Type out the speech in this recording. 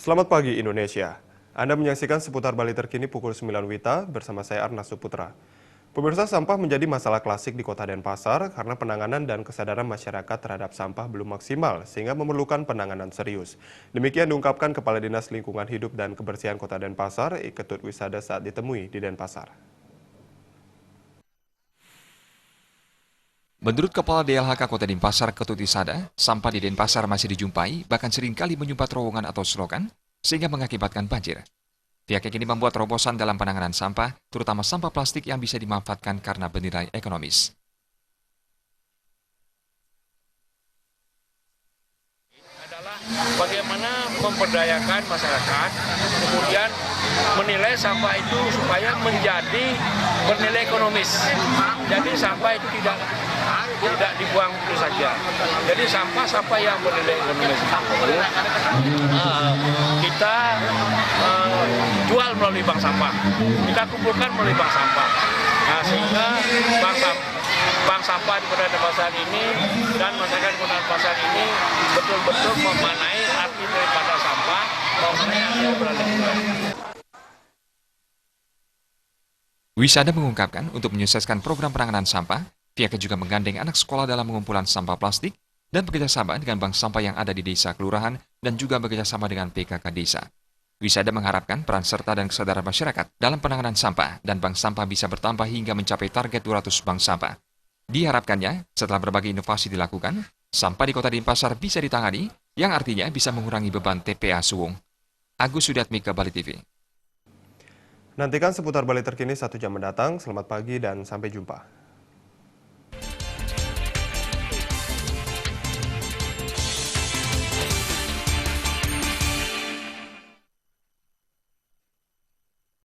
Selamat pagi Indonesia. Anda menyaksikan seputar Bali terkini pukul 9 WITA bersama saya Arnas Suputra. Pemirsa, sampah menjadi masalah klasik di Kota Denpasar karena penanganan dan kesadaran masyarakat terhadap sampah belum maksimal sehingga memerlukan penanganan serius. Demikian diungkapkan Kepala Dinas Lingkungan Hidup dan Kebersihan Kota Denpasar, Ketut Wisada saat ditemui di Denpasar. Menurut Kepala DLHK Kota Denpasar, Ketut Wisada, sampah di Denpasar masih dijumpai, bahkan seringkali menyumpat terowongan atau selokan, sehingga mengakibatkan banjir. Pihaknya kini membuat terobosan dalam penanganan sampah, terutama sampah plastik yang bisa dimanfaatkan karena bernilai ekonomis. Adalah bagaimana memberdayakan masyarakat, kemudian menilai sampah itu supaya menjadi bernilai ekonomis. Jadi sampah itu tidak dibuang begitu saja. Jadi sampah yang bernilai ekonomis kita jual melalui bank sampah. Kita kumpulkan melalui bank sampah. Nah, sehingga bank sampah di Kota Denpasar ini dan masyarakat Kota Denpasar ini betul-betul memaknai arti daripada sampah, memaknai arti beralih. Wisada mengungkapkan untuk menyukseskan program penanganan sampah, pihaknya juga menggandeng anak sekolah dalam pengumpulan sampah plastik dan bekerjasama dengan bank sampah yang ada di desa kelurahan dan juga bekerjasama dengan PKK desa. Wisada mengharapkan peran serta dan kesadaran masyarakat dalam penanganan sampah dan bank sampah bisa bertambah hingga mencapai target 200 bank sampah. Diharapkannya, setelah berbagai inovasi dilakukan, sampah di Kota Denpasar bisa ditangani, yang artinya bisa mengurangi beban TPA Suwung. Agus Sudatmika, Bali TV. Nantikan seputar Bali terkini 1 jam mendatang. Selamat pagi dan sampai jumpa.